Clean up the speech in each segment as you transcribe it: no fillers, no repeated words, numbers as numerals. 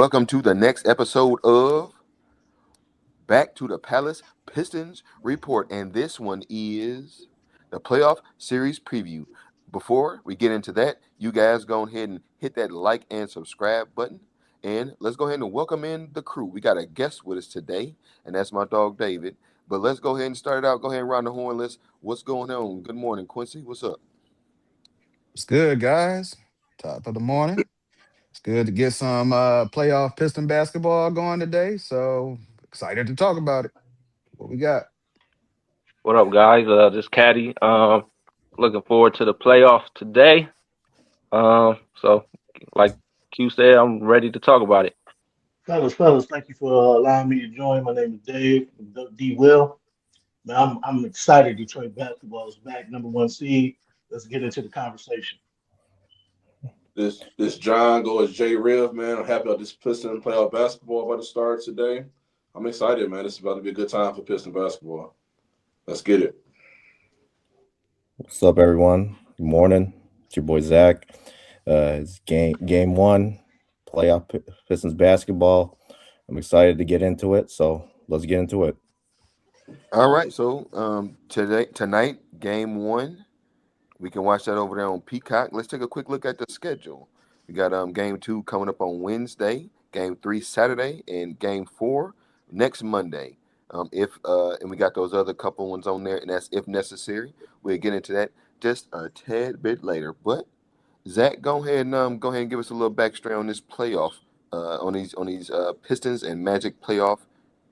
Welcome to the next episode of Back to the Palace Pistons Report. And this one is the playoff series preview. Before we get into that, you guys go ahead and hit that like and subscribe button. And let's go ahead and welcome in the crew. We got a guest with us today, and that's my dog David. But let's go ahead and start it out. Go ahead and round the horn list. What's going on? Good morning, Quincy. What's up? It's good, guys. Top of the morning. It's good to get some playoff Piston basketball going today. So excited to talk about it. What we got? What up, guys? This Caddy. Looking forward to the playoff today. So like Q said, I'm ready to talk about it. Fellas, thank you for allowing me to join. My name is Dave from D Wil. Man, I'm excited. Detroit basketball is back, number one seed. Let's get into the conversation. This John go as J Riv, man. I'm happy about this Piston playoff basketball about to start today. I'm excited, man. This is about to be a good time for Piston basketball. Let's get it. What's up, everyone? Good morning. It's your boy Zach. It's game one, playoff Pistons basketball. I'm excited to get into it, so let's get into it. All right. So tonight, game one. We can watch that over there on Peacock. Let's take a quick look at the schedule. We got game two coming up on Wednesday, game three Saturday, and game four next Monday. If and we got those other couple ones on there, and that's if necessary. We'll get into that just a tad bit later. But Zach, go ahead and give us a little backstory on this playoff, on these Pistons and Magic playoff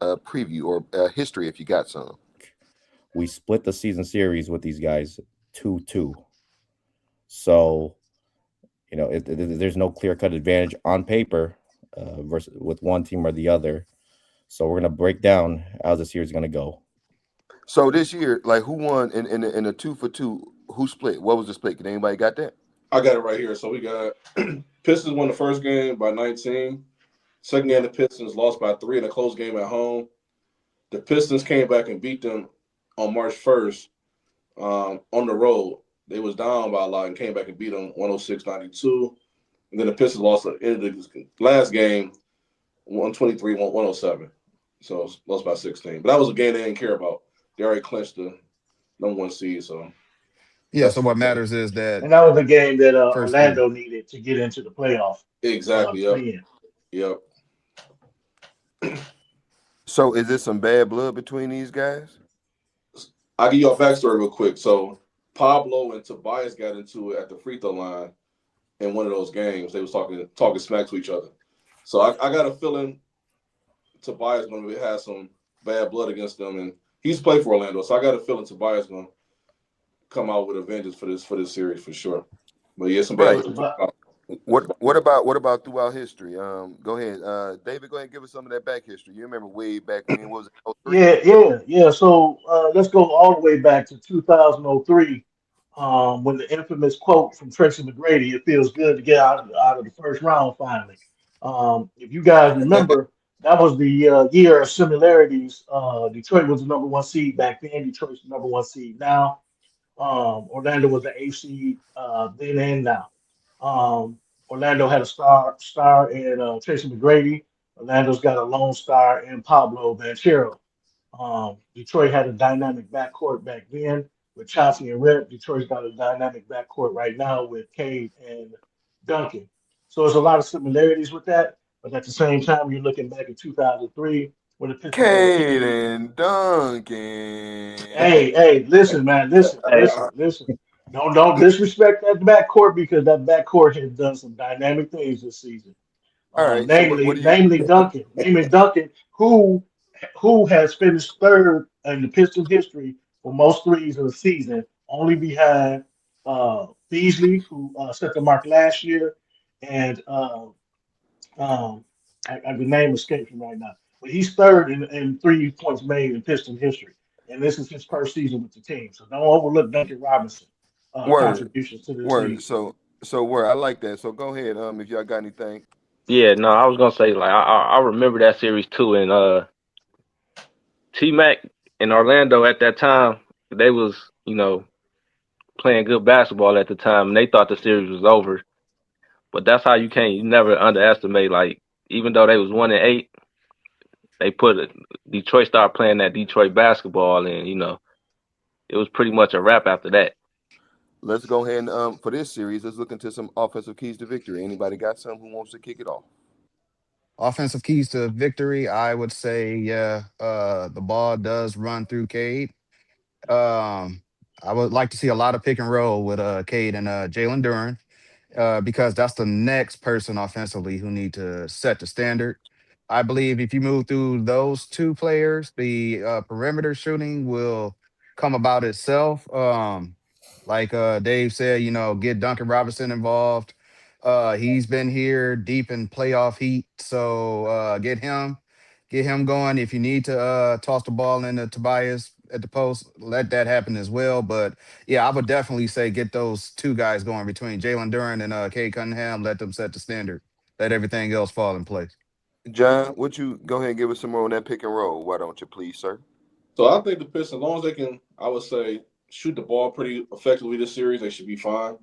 preview or history if you got some. We split the season series with these guys 2-2. So, there's no clear-cut advantage on paper versus with one team or the other. So we're going to break down how the series is going to go. So this year, like who won in a 2-for-2? Who split? What was the split? Did anybody got that? I got it right here. So we got Pistons won the first game by 19. Second game, the Pistons lost by 3 in a close game at home. The Pistons came back and beat them on March 1st on the road. They was down by a lot and came back and beat them 106-92. And then the Pistons lost at the end of the last game 123-107. So lost by 16. But that was a game they didn't care about. They already clinched the number one seed. So Yeah, that's so what matters is that And that was the game that first three. Orlando needed to get into the playoff exactly. Yep. play-in. Yep. So is this some bad blood between these guys? I'll give you a backstory real quick. So Pablo and Tobias got into it at the free throw line in one of those games. They was talking smack to each other. So I got a feeling Tobias going to have some bad blood against them, and he's played for Orlando. So I got a feeling Tobias going to come out with a vengeance for this series for sure. But yeah, some bad Right. blood. What about throughout history? Go ahead, David. Go ahead and give us some of that back history. You remember way back when? What was it? Oh three. Yeah. So let's go all the way back to 2003, when the infamous quote from Tracy McGrady, "It feels good to get out of the first round finally." If you guys remember, that was the year of similarities. Detroit was the number one seed back then. Detroit's the number one seed now. Orlando was the eighth seed then and now. Orlando had a star in Tracy McGrady. Orlando's got a lone star in Pablo Banchero. Detroit had a dynamic backcourt back then with Chauncey and Rip. Detroit's got a dynamic backcourt right now with Cade and Duncan. So there's a lot of similarities with that. But at the same time, you're looking back at 2003 when the Pistons had a Cade team. and Duncan. Hey, listen, man, Hey, listen. Don't disrespect that backcourt because that backcourt has done some dynamic things this season. All right. So what Namely, do you? namely Duncan, who has finished third in the Pistons history for most threes of the season, only behind Beasley, who set the mark last year, and um, the name escapes me right now. But he's third in 3 points made in Piston history, and this is his first season with the team. So don't overlook Duncan Robinson Word, contributions to this word. season. So word. I like that. So go ahead. If y'all got anything. yeah, no, I was gonna say like I remember that series too, and T Mac in Orlando at that time they was playing good basketball at the time, and they thought the series was over. But that's how you never underestimate like even though they was 1-8, they put it, Detroit started playing that Detroit basketball, and it was pretty much a wrap after that. Let's go ahead and for this series, let's look into some offensive keys to victory. Anybody got some who wants to kick it off? Offensive keys to victory, I would say, yeah, the ball does run through Cade. Um, I would like to see a lot of pick and roll with Cade and Jalen Duran, because that's the next person offensively who need to set the standard. I believe if you move through those two players, the perimeter shooting will come about itself. Like Dave said, get Duncan Robinson involved. He's been here deep in playoff heat, so get him going. If you need to toss the ball into Tobias at the post, let that happen as well. But yeah, I would definitely say get those two guys going between Jalen Duran and Cade Cunningham. Let them set the standard. Let everything else fall in place. John, would you go ahead and give us some more on that pick and roll? Why don't you, please, sir? So I think the Pistons, as long as they can, I would say, shoot the ball pretty effectively this series, they should be fine.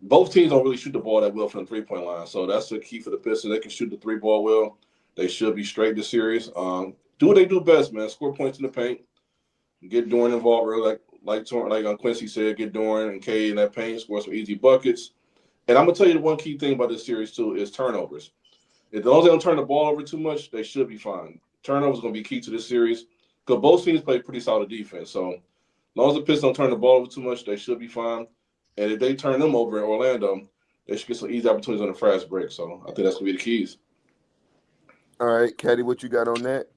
Both teams don't really shoot the ball that well from the 3 point line, so that's the key for the Pistons. They can shoot the three ball well. They should be straight this series. Do what they do best, man. Score points in the paint. Get Doran involved early, like Quincy said. Get Doran and K in that paint. Score some easy buckets. And I'm gonna tell you the one key thing about this series too is turnovers. As long as they don't turn the ball over too much, they should be fine. Turnovers are going to be key to this series because both teams play pretty solid defense. So as long as the Pistons don't turn the ball over too much, they should be fine. And if they turn them over in Orlando, they should get some easy opportunities on the fast break. So I think that's going to be the keys. All right, Caddy, what you got on that?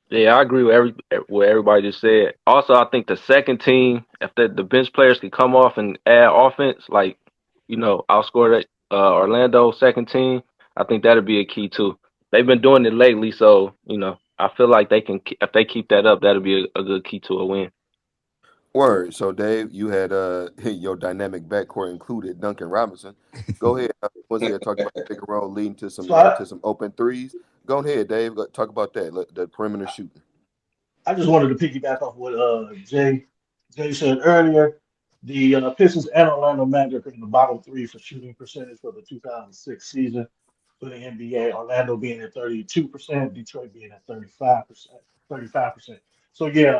Yeah, I agree with what everybody just said. Also, I think the second team, if the bench players can come off and add offense, like outscore that Orlando second team, I think that'd be a key too. They've been doing it lately, so I feel like they can. If they keep that up, that'll be a good key to a win. Word. So, Dave, you had your dynamic backcourt included Duncan Robinson. Go ahead. Was there talk about pick and roll leading So I, to some open threes? Go ahead, Dave. Talk about that. The perimeter shooting. I just wanted to piggyback off what Jay said earlier. The Pistons and Orlando Magic are in the bottom three for shooting percentage for the 2006 season for the NBA. Orlando being at 32%, Detroit being at 35%. 35%. So yeah,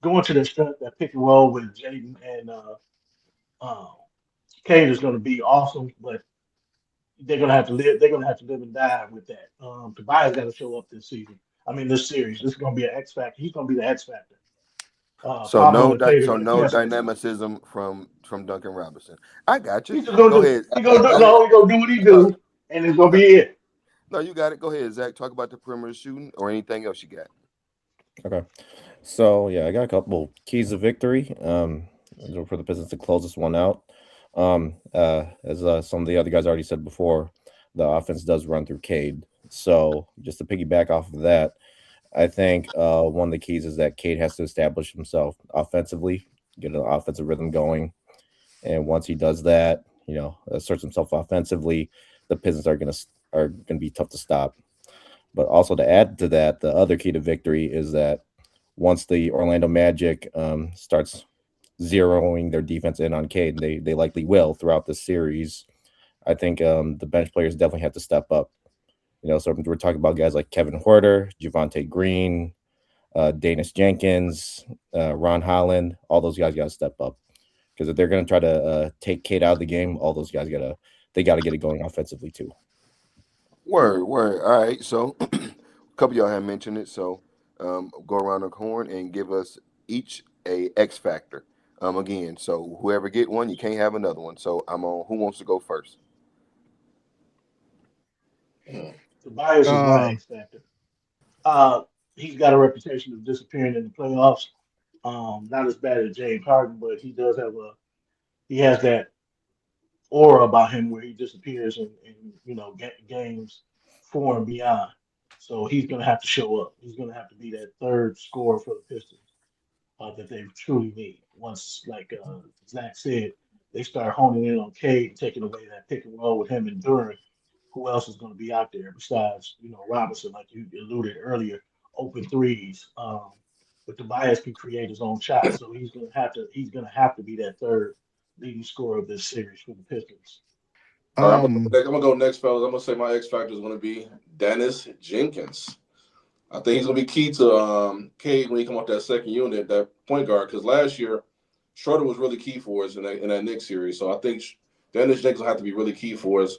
going to that pick and roll with Jaden and uh, Cade is going to be awesome, but they're going to have to live. They're going to have to live and die with that. Tobias got to show up this season. I mean, this series. This is going to be an X factor. He's going to be the X factor. Pablo and Cade are So going to no cancel each other. dynamicism from Duncan Robinson. I got you. He's just going Go to do. ahead. He going to do. I, No, he going to do what he no, do, and it's going to no, be it. no, you got it. Go ahead, Zach. Talk about the perimeter shooting or anything else you got. Okay. So yeah, I got a couple keys of victory. For the Pistons to close this one out. As some of the other guys already said before, the offense does run through Cade. So just to piggyback off of that, I think one of the keys is that Cade has to establish himself offensively, get an offensive rhythm going, and once he does that, asserts himself offensively, the Pistons are gonna be tough to stop. But also to add to that, the other key to victory is that once the Orlando Magic starts zeroing their defense in on Cade, and they likely will throughout this series, I think the bench players definitely have to step up. So we're talking about guys like Kevin Huerter, Javante Green, Danis Jenkins, Ron Holland. All those guys got to step up because if they're going to try to take Cade out of the game, all those guys got to get it going offensively too. Word, word. All right. So, a couple of y'all have mentioned it. So, go around the horn and give us each a X factor. Again, so whoever get one, you can't have another one. So, I'm on. Who wants to go first? Tobias is my Um, X factor. Uh, he's got a reputation of disappearing in the playoffs. Not as bad as James Harden, but he has that aura about him where he disappears in games four and beyond. So he's going to have to show up. He's going to have to be that third scorer for the Pistons that they truly need. Once, like Zach said, they start honing in on Cade and taking away that pick and roll with him and Duran. Who else is going to be out there besides Robinson, like you alluded earlier, open threes. But Tobias can create his own shots, so he's going to have to be that third leading scorer of this series for the Pistons. All right, Um, I'm gonna go next, fellas. I'm gonna say my X factor is gonna be Dennis Jenkins. I think he's gonna be key to Cade when he come off that second unit, that point guard. Because last year, Schroeder was really key for us in that Knicks series. So I think Dennis Jenkins will have to be really key for us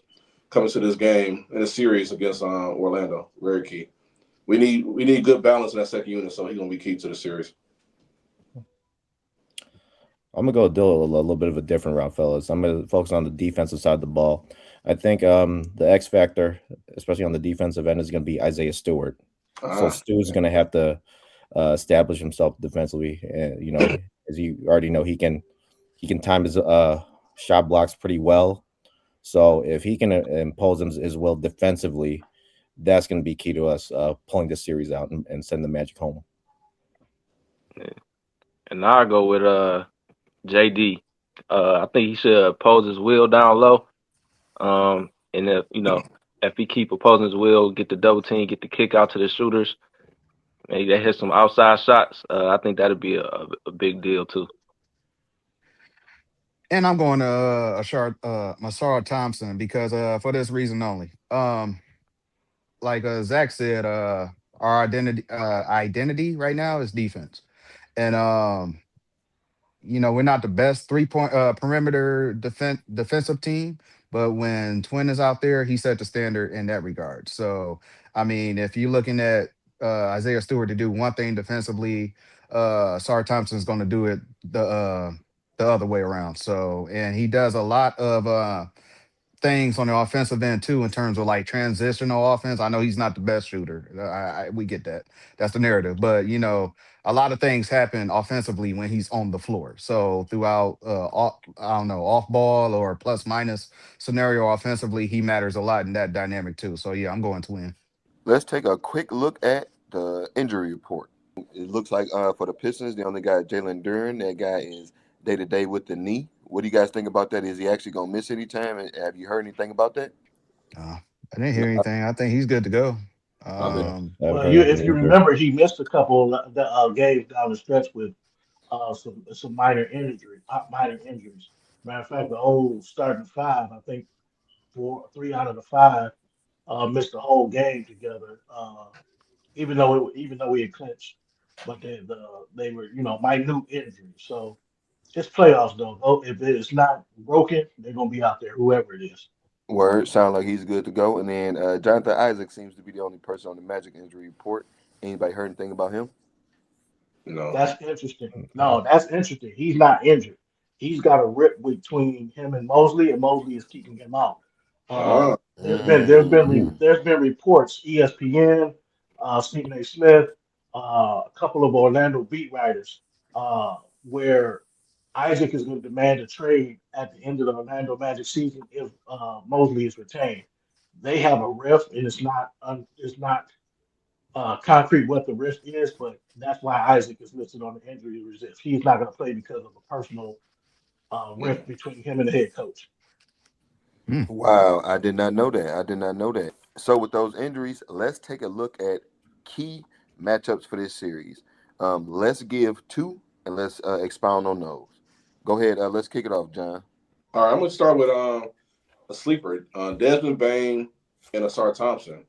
coming to this game in a series against Orlando. Very key. We need good balance in that second unit, so he's gonna be key to the series. I'm gonna go do a little bit of a different route, fellas. I'm gonna focus on the defensive side of the ball. I think the X factor, especially on the defensive end, is gonna be Isaiah Stewart. So Uh, Stu's gonna have to establish himself defensively. And as you already know, he can time his shot blocks pretty well. So if he can impose his will defensively, that's going to be key to us pulling this series out and send the Magic home. And now I go with JD. I think he should pose his will down low. And if he keep opposing his will, get the double team, get the kick out to the shooters, maybe they hit some outside shots. I think that'd be a big deal too. and I'm going to Masar Thompson because for this reason only. Like Zach said, our identity right now is defense, and we're not the best 3 point perimeter defensive team, but when Twin is out there, he set the standard in that regard. So, I mean, if you're looking at Isaiah Stewart to do one thing defensively, Sar Thompson's going to do it the other way around. So, and he does a lot of things on the offensive end too, in terms of like transitional offense. I know he's not the best shooter. We get that. That's the narrative. But a lot of things happen offensively when he's on the floor. So throughout, I don't know, off ball or plus minus scenario offensively, he matters a lot in that dynamic too. So yeah, I'm going Twin. Let's take a quick look at the injury report. It looks like for the Pistons, they only got Jalen Duren. That guy is day to day with the knee. What do you guys think about that? Is he actually gonna miss any time? And have you heard anything about that? I didn't No. hear anything. I think he's good to go. I think I haven't Well, heard if you anything either. remember, he missed a couple of games down the stretch with some minor injuries. Matter of fact, the whole starting five, I think three out of the five missed the whole game together. Even though we had clinched, but they were minute injuries. So it's playoffs though. If it's not broken, they're gonna be out there, whoever it is. Word sound like he's good to go. And then Jonathan Isaac seems to be the only person on the Magic injury report. Anybody heard anything about him? no. That's interesting. No, that's interesting. He's not injured. He's got a rip between him and Mosley is keeping him out. Uh, Mm. There's been reports, ESPN, Stephen A. Smith, a couple of Orlando beat writers, where Isaac is going to demand a trade at the end of the Orlando Magic season if Mosley is retained. They have a rift, and it's not concrete what the risk is, but that's why Isaac is listed on the injury reserve. He's not going to play because of a personal rift between him and the head coach. Hmm. Wow, I did not know that. I did not know that. So with those injuries, let's take a look at key matchups for this series. Let's give two and let's expound on those. Go ahead. Let's kick it off, John. all right, I'm gonna start with a sleeper, Desmond Bain and Asar Thompson.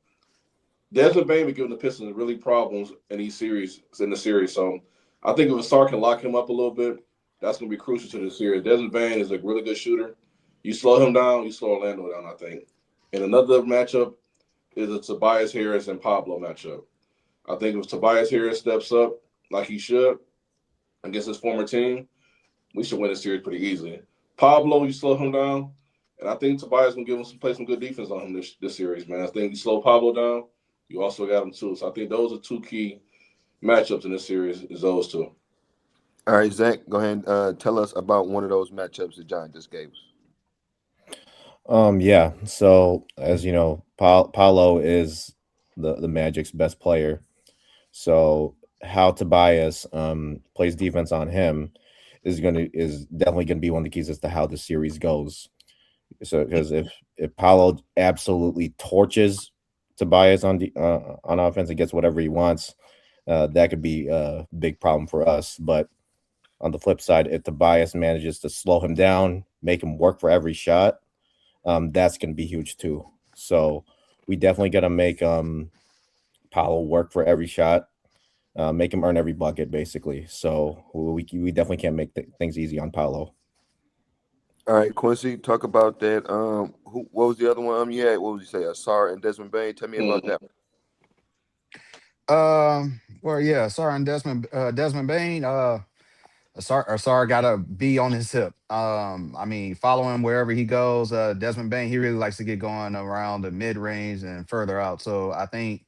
Desmond Bain been giving the Pistons really problems in the series. So I think if Asar can lock him up a little bit, that's gonna be crucial to the series. Desmond Bain is a really good shooter. You slow him down, you slow Orlando down. I think. And another matchup is a Tobias Harris and Pablo matchup. I think if Tobias Harris steps up like he should against his former team, we should win the series pretty easily. Pablo, you slow him down, and I think Tobias gonna give him play some good defense on him this series, man. I think you slow Pablo down, you also got him too. So I think those are two key matchups in this series. Is those two. All right, Zach, go ahead and tell us about one of those matchups that John just gave us. Yeah. So as you know, Paulo is the Magic's best player. So how Tobias plays defense on him is definitely gonna be one of the keys as to how the series goes. So because if Paulo absolutely torches Tobias on offense and gets whatever he wants, that could be a big problem for us. But on the flip side, if Tobias manages to slow him down, make him work for every shot, that's going to be huge too. So we definitely got to make Paolo work for every shot, make him earn every bucket, basically. So we definitely can't make things easy on Paolo. All right, Quincy, talk about that. Who? What was the other one? You had, what would you say? Asar and Desmond Bain. Tell me about that. Well, yeah, sorry, and Desmond Bain. Asar got a B on his hip. I mean, follow him wherever he goes. Desmond Bain, he really likes to get going around the mid range and further out. So I think,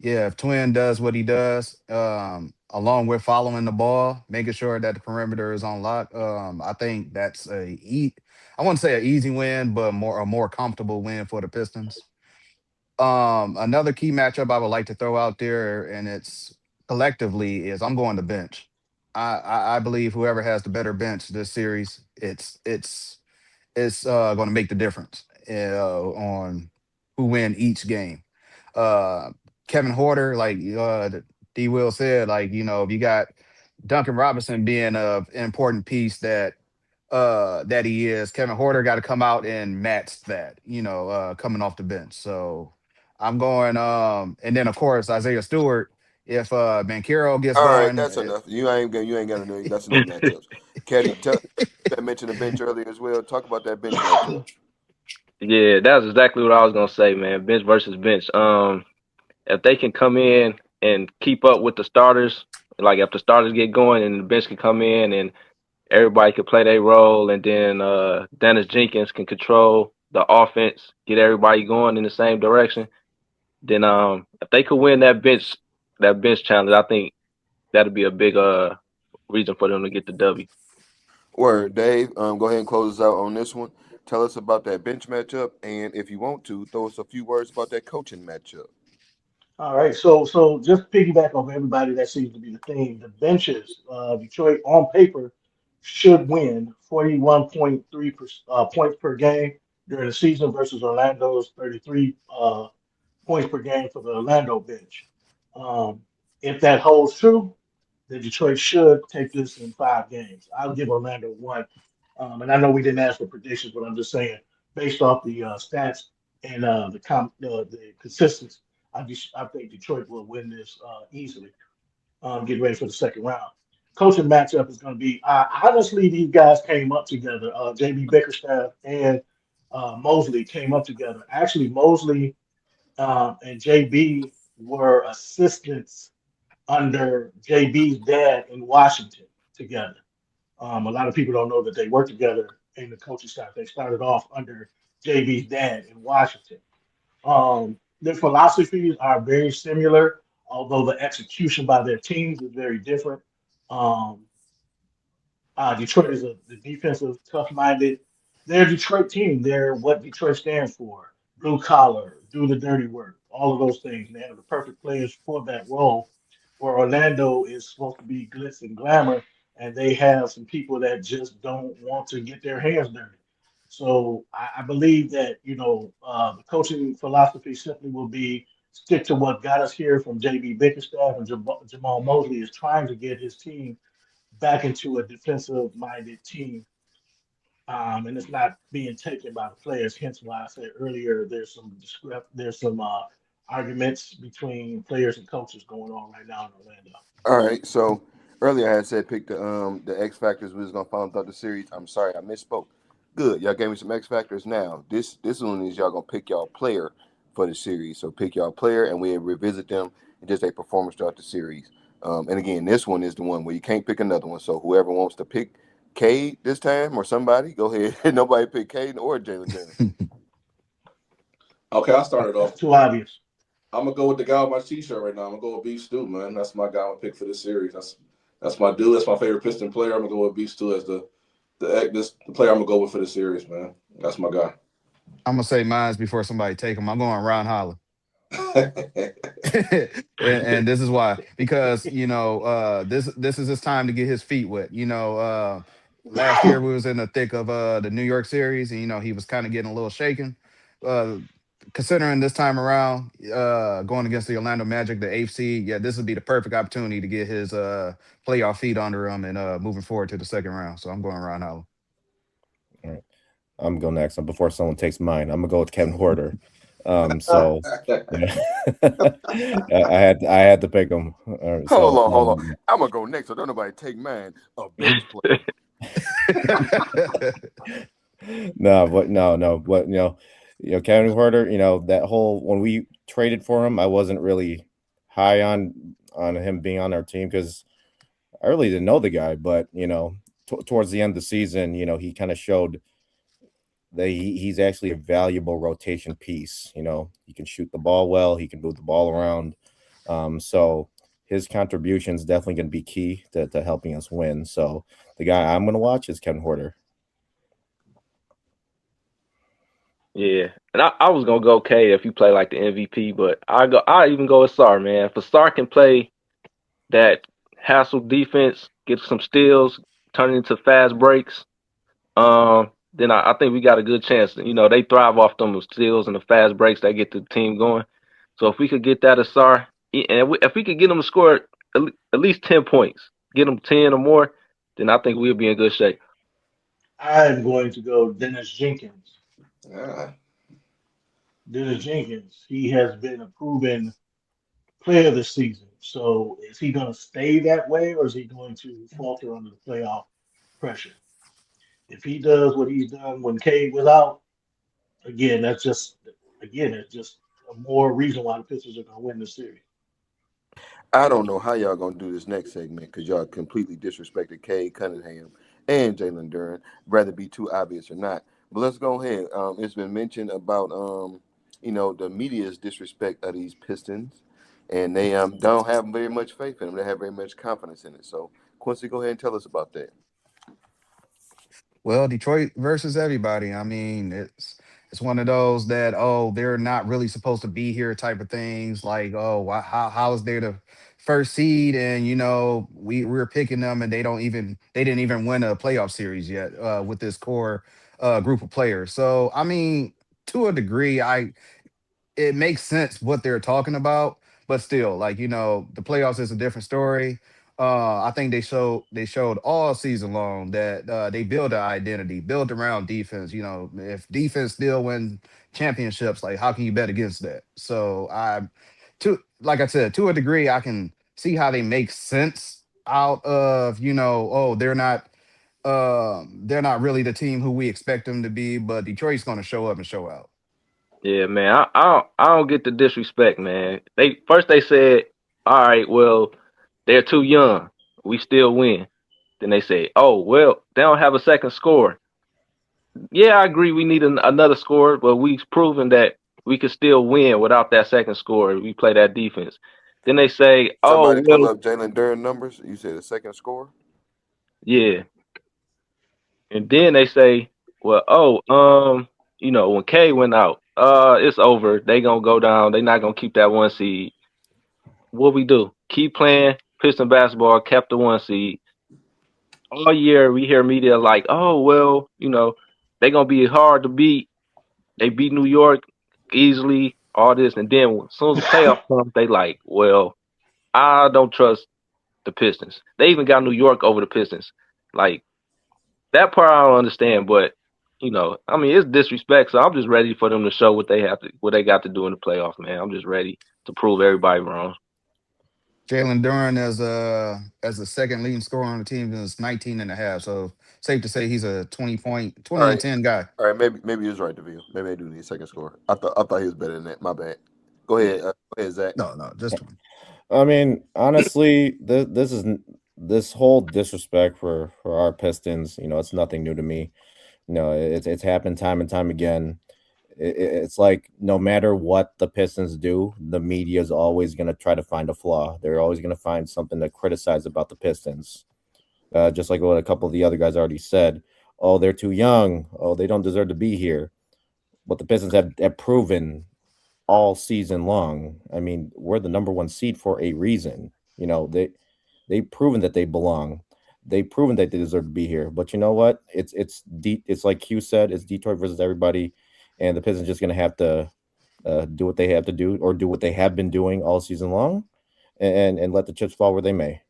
yeah, if Twin does what he does, along with following the ball, making sure that the perimeter is on lock, I think that's I wouldn't say an easy win, but a more comfortable win for the Pistons. Another key matchup I would like to throw out there, and it's collectively, is I'm going to bench. I believe whoever has the better bench this series, it's going to make the difference on who win each game. Uh, Kevin Horter, like D Will said, like if you got Duncan Robinson being an important piece that he is, Kevin Horter got to come out and match that, coming off the bench. So I'm going and then of course Isaiah Stewart, if Bankero gets All right, going. that's enough. You ain't got to know. That's enough matchups. Caddy, I mentioned the bench earlier as well. Talk about that bench matchup. Yeah, that's exactly what I was gonna say, man. Bench versus bench. If they can come in and keep up with the starters, like if the starters get going and the bench can come in and everybody can play their role, and then Dennis Jenkins can control the offense, get everybody going in the same direction. Then if they could win that bench challenge, I think that'd be a big reason for them to get the W. Word, Dave. Go ahead and close us out on this one. Tell us about that bench matchup, and if you want to, throw us a few words about that coaching matchup. All right, so just piggyback off everybody, that seems to be the theme. The benches, Detroit on paper should win 41.3 points per game during the season versus Orlando's 33 points per game for the Orlando bench. Um, if that holds true, then Detroit should take this in 5 games. I'll give Orlando one. And I know we didn't ask for predictions, but I'm just saying, based off the stats and the consistency, I think Detroit will win this easily. Get ready for the second round. Coaching matchup is going to be, honestly, these guys came up together. JB Bickerstaff and Mosley came up together. Actually, Mosley and JB were assistants under JB's dad in Washington together. A lot of people don't know that they worked together in the coaching staff. They started off under JB's dad in Washington. Their philosophies are very similar, although the execution by their teams is very different. Um, Detroit is the defensive, tough-minded. They're a Detroit team. They're what Detroit stands for: blue collar, do the dirty work, all of those things. And they have the perfect players for that role. Where Orlando is supposed to be glitz and glamour, and they have some people that just don't want to get their hands dirty. So I believe that the coaching philosophy simply will be stick to what got us here from JB Bickerstaff, and Jamal Mosley is trying to get his team back into a defensive minded team. And it's not being taken by the players. Hence why I said earlier there's some arguments between players and coaches going on right now in Orlando. All right. So earlier I had said pick the X factors we was gonna follow throughout the series. I'm sorry, I misspoke. Good. Y'all gave me some X factors now. This one is y'all gonna pick y'all player for the series. So pick y'all player and we revisit them and just a performance throughout the series. And again, this one is the one where you can't pick another one. So whoever wants to pick Cade this time or somebody, go ahead. Nobody pick Cade or Jalen James. Okay, I started That's off. too obvious. I'm gonna go with the guy on my t-shirt right now. I'm gonna go with Beef Stew, man. That's my guy I'm gonna pick for this series. That's my dude. That's my favorite Piston player. I'm gonna go with Beef Stew as the player I'm gonna go with for the series, man. That's my guy. I'm gonna say mines before somebody take them. I'm going Ron Holland. And this is why, because this is his time to get his feet wet. Last year we was in the thick of the New York series, and he was kind of getting a little shaken. uh Considering this time around, going against the Orlando Magic, the eighth seed, yeah, this would be the perfect opportunity to get his playoff feet under him and moving forward to the second round. So I'm going Ron Holland. All right. I'm going next. Before someone takes mine, I'm gonna go with Kevin Horter. So yeah, I had to pick him. Hold on, hold on. I'm gonna go next, so don't nobody take mine. A bench player. No, but no, but Kevin Horter. That whole when we traded for him, I wasn't really high on him being on our team because I really didn't know the guy. But towards the end of the season, he kind of showed that he's actually a valuable rotation piece. He can shoot the ball well, he can move the ball around. So his contribution is definitely going to be key to helping us win. So the guy I'm going to watch is Kevin Horter. Yeah, and I was gonna go K if you play like the MVP, but I even go with Sar, man. If Sar can play that hassle defense, get some steals, turn it into fast breaks, then I think we got a good chance. They thrive off them steals and the fast breaks that get the team going. So if we could get that Asar, and if we could get them to score at least 10 points, get them 10 or more, then I think we'll be in good shape. I'm going to go Dennis Jenkins. Yeah. Dennis Jenkins, he has been a proven player this season. So is he going to stay that way or is he going to falter under the playoff pressure? If he does what he's done when Cade was out, again, it's just a more reason why the Pistons are going to win the series. I don't know how y'all gonna do this next segment because y'all completely disrespected Cade Cunningham and Jalen Duren, whether it be too obvious or not. But let's go ahead. It's been mentioned about the media's disrespect of these Pistons, and they don't have very much faith in them. They have very much confidence in it. So Quincy, go ahead and tell us about that. Well, Detroit versus everybody. I mean, it's one of those that they're not really supposed to be here type of things. Like how is they the first seed and we're picking them and they didn't even win a playoff series yet with this core group of players. So I mean, to a degree, it makes sense what they're talking about, but still, like the playoffs is a different story. I think they showed all season long that they build an identity, built around defense. If defense still win championships, like how can you bet against that? So to like I said, to a degree, I can see how they make sense out of they're not really the team who we expect them to be, but Detroit's going to show up and show out. Yeah, man. I don't get the disrespect, man. They said, all right, well, they're too young. We still win. Then they say, oh well, they don't have a second score. Yeah, I agree. We need another score, but we've proven that we can still win without that second score. We play that defense. Then they say, oh Somebody pull well, up Jalen Duren numbers. You said the second score. yeah. And then they say, well, when K went out, it's over. They gonna go down. They not gonna keep that one seed. What we do? Keep playing Piston basketball. Kept the one seed all year. We hear media like, oh well, they gonna be hard to beat. They beat New York easily. All this, and then as soon as the playoff comes, they like, well, I don't trust the Pistons. They even got New York over the Pistons. Like that part I don't understand, but I mean it's disrespect. So I'm just ready for them to show what they got to do in the playoffs, man. I'm just ready to prove everybody wrong. Jalen Duren as the second leading scorer on the team is 19 and a half. So safe to say he's a 20 All and right, 10 guy. all right. Maybe you're right, Deville. Maybe I do need a second score. I thought he was better than that. My bad. Go ahead, Zach. No, no, just 20. I mean, honestly, this whole disrespect for our Pistons. It's nothing new to me. It's happened time and time again. It's like no matter what the Pistons do, the media is always going to try to find a flaw. They're always going to find something to criticize about the Pistons. Just like what a couple of the other guys already said. Oh, they're too young. Oh, they don't deserve to be here. What the Pistons have proven all season long. I mean, we're the number one seed for a reason. They've proven that they belong. They've proven that they deserve to be here. But you know what? It's like Q said. It's Detroit versus everybody, and the Pistons just gonna have to do what they have to do, or do what they have been doing all season long, and let the chips fall where they may.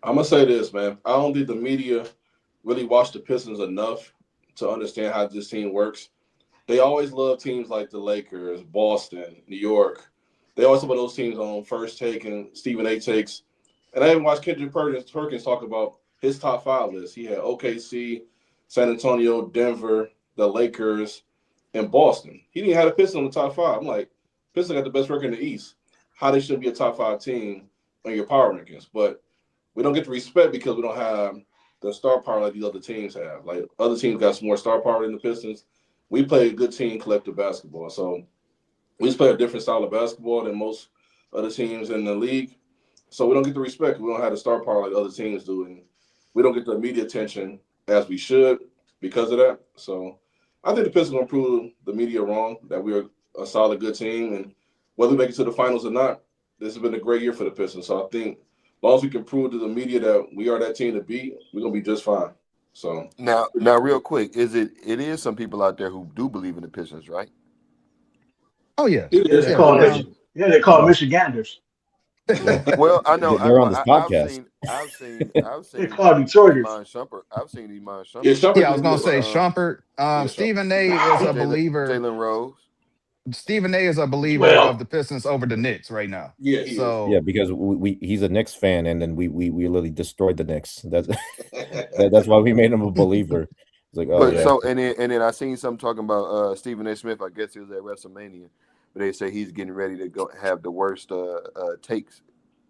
I'm gonna say this, man. I don't think the media really watch the Pistons enough to understand how this team works. They always love teams like the Lakers, Boston, New York. They always put those teams on first take and Stephen A takes. And I even watched Perkins talk about his top five list. He had OKC, San Antonio, Denver, the Lakers, and Boston. He didn't have a Pistons on the top five. I'm like, Pistons got the best record in the East. How they should be a top five team on your power rankings. But we don't get the respect because we don't have the star power like these other teams have. Like other teams got some more star power than the Pistons. We play a good team collective basketball. So we just play a different style of basketball than most other teams in the league. So we don't get the respect. We don't have the star power like other teams do, and we don't get the media attention as we should because of that. So I think the Pistons gonna prove the media wrong that we're a solid, good team, and whether we make it to the finals or not, this has been a great year for the Pistons. So I think as long as we can prove to the media that we are that team to beat, we're gonna be just fine. So Now, real quick, it is some people out there who do believe in the Pistons, right? Oh yeah, it Yeah, is. they yeah. call Big It Mich- is. time. yeah, they call Yeah, Michiganders. Yeah. Well, I know, they're on well, this I've podcast. seen, They call Detroiters. I've seen Iman Yeah, Shumpert Shumpert Yeah, I did was a gonna good say job. Shumpert. Yeah, Shumpert. Stephen A is a Jalen believer. Jalen Rose. Stephen A is a believer of Well, the Pistons over the Knicks right now. Yeah, he is. Yeah, So because he's a Knicks fan, and then we literally destroyed the Knicks. That's why we made him a believer. It's like, oh But yeah, Yeah. so and then I seen something talking about Stephen A. Smith. I guess he was at WrestleMania, but they say he's getting ready to go have the worst takes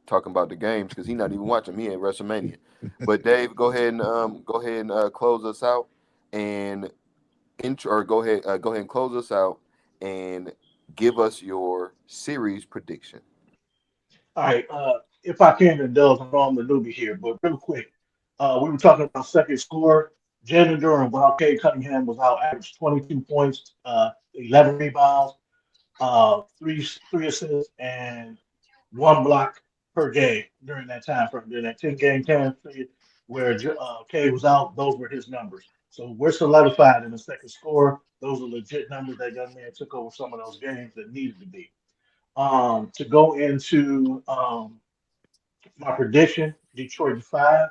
talking about the games because he's not even watching. He at WrestleMania. But Dave, go ahead and close us out and intro or go ahead and close us out and give us your series prediction. all right. If I can indulge, I know I'm the newbie here, but real quick, we were talking about second score. Jalen Durham, while Cade Cunningham was out, averaged 22 points, 11 rebounds, three assists, and one block per game during that time frame. During that 10 game time period where Cade was out, those were his numbers. So we're solidified in the second score. Those are legit numbers. That young man took over some of those games that needed to be. To go into my prediction, Detroit in five.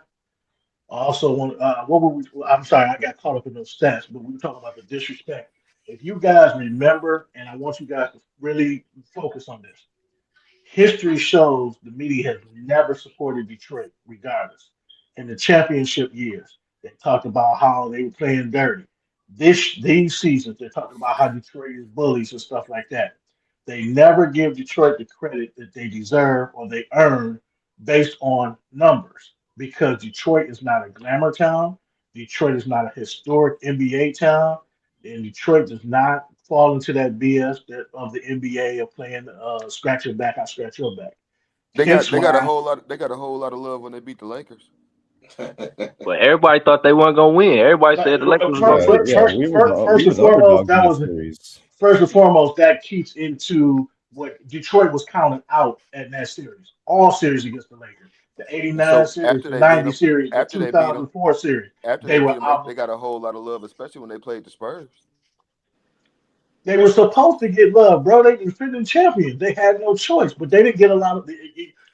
I also want what were we? I'm sorry, I got caught up in those stats, but we were talking about the disrespect. If you guys remember, and I want you guys to really focus on this, history shows the media has never supported Detroit, regardless. In the championship years, they talked about how they were playing dirty. These seasons, they're talking about how Detroit is bullies and stuff like that. They never give Detroit the credit that they deserve or they earn based on numbers because Detroit is not a glamour town. Detroit is not a historic NBA town. And Detroit does not fall into that BS of the NBA of playing scratch your back, I scratch your back. Hence They got a why whole lot they got a whole lot of love when they beat the Lakers. But everybody thought they weren't gonna win. Everybody said the Lakers was gonna yeah, win. yeah. We first were and the foremost, underdogs in that that was series. first and foremost that keeps into what Detroit was counted out in that series. All series against the Lakers. The '89 So series, the '90 series, the after they beat them, 2004 series. after They they beat were them, they out. got a whole lot of love, especially when they played the Spurs. They were supposed to get love, bro. They defending champions. They had no choice, but they didn't get a lot of.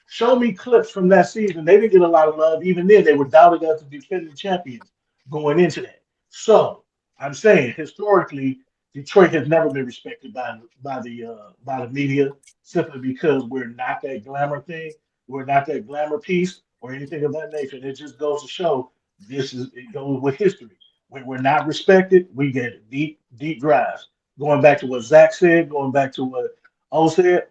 Show me clips from that season. They didn't get a lot of love. Even then, they were doubted as the defending champions going into that. So I'm saying historically, Detroit has never been respected by the media simply because we're not that glamour thing. We're not that glamour piece or anything of that nature. And it just goes to show it goes with history. When we're not respected, we get deep drives. Going back to what Zach said, going back to what O said,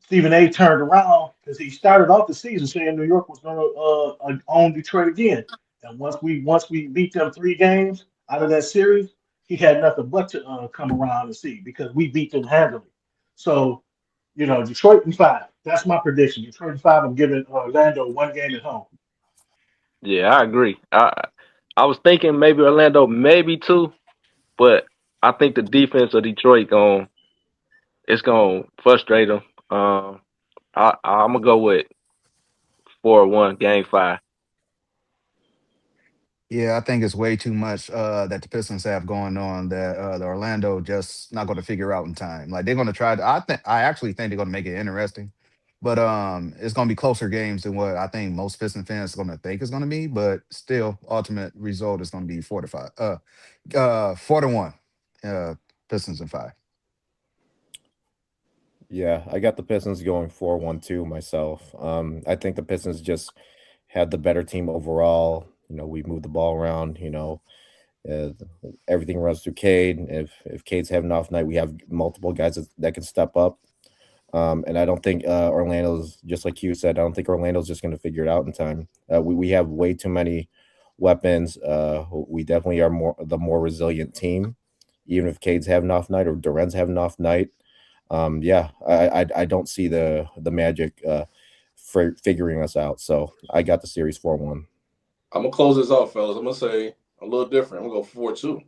Stephen A. turned around because he started off the season saying New York was going to own Detroit again. And once we beat them 3 games out of that series, he had nothing but to come around and see because we beat them handily. So Detroit in five. That's my prediction. Detroit in five. I'm giving Orlando 1 game at home. Yeah, I agree. I was thinking maybe Orlando, maybe two, but I think the defense of Detroit going it's gonna frustrate them. I'm gonna go with 4-1 game five. Yeah, I think it's way too much that the Pistons have going on that the Orlando just not going to figure out in time. Like they're going to try to. I actually think they're going to make it interesting. But it's gonna be closer games than what I think most Piston fans are gonna think it's gonna be. But still, ultimate result is gonna be 4-5. 4-1. Uh, Pistons in 5. Yeah, I got the Pistons going 4-1 too myself. I think the Pistons just had the better team overall. We moved the ball around. Uh, everything runs through Cade. If Cade's having an off night, we have multiple guys that can step up. And I don't think Orlando's, just like you said, I don't think Orlando's just going to figure it out in time. We have way too many weapons. We definitely are the more resilient team, even if Cade's having an off night or Duran's having an off night. Yeah, I don't see the Magic for figuring us out. So I got the series 4-1. I'm gonna close this out, fellas. I'm gonna say a little different. I'm gonna go 4-2.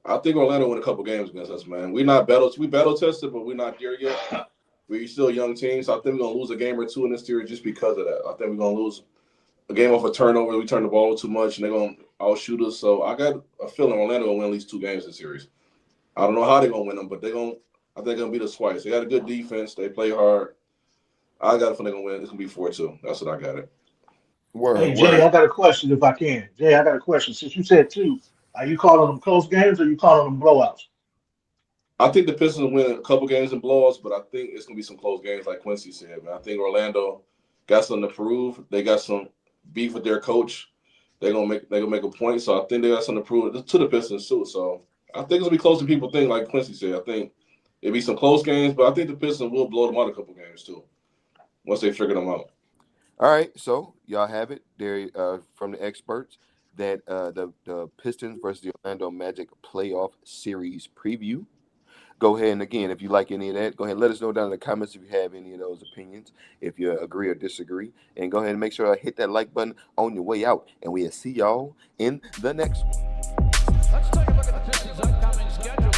I think Orlando win a couple games against us, man. We battle tested, but we're not there yet. We're still a young team, so I think we're gonna lose a game or two in this series just because of that. I think we're gonna lose a game off a turnover. We turn the ball too much, and they're gonna outshoot us. So I got a feeling Orlando gonna win at least 2 games in this series. I don't know how they're gonna win them, but they're gonna. I think they're gonna beat us twice. They got a good defense. They play hard. I got a feeling they're gonna win. It's gonna be 4-2. That's what I got it. Word, Hey Jay, word. I got a question if I can. Jay, I got a question. Since you said two, are you calling them close games or you calling them blowouts? I think the Pistons win a couple games in blowouts, but I think it's gonna be some close games, like Quincy said. Man, I think Orlando got something to prove. They got some beef with their coach. They gonna make a point. So I think they got something to prove to the Pistons too. So I think it's gonna be closer than people think. Like Quincy said, I think it'll be some close games, but I think the Pistons will blow them out a couple games too once they figure them out. All right, so y'all have it there from the experts that the Pistons versus the Orlando Magic playoff series preview. Go ahead and again, if you like any of that, go ahead and let us know down in the comments if you have any of those opinions, if you agree or disagree, and go ahead and make sure to hit that like button on your way out, and we'll see y'all in the next one. Let's take a look at the Pistons' upcoming schedule.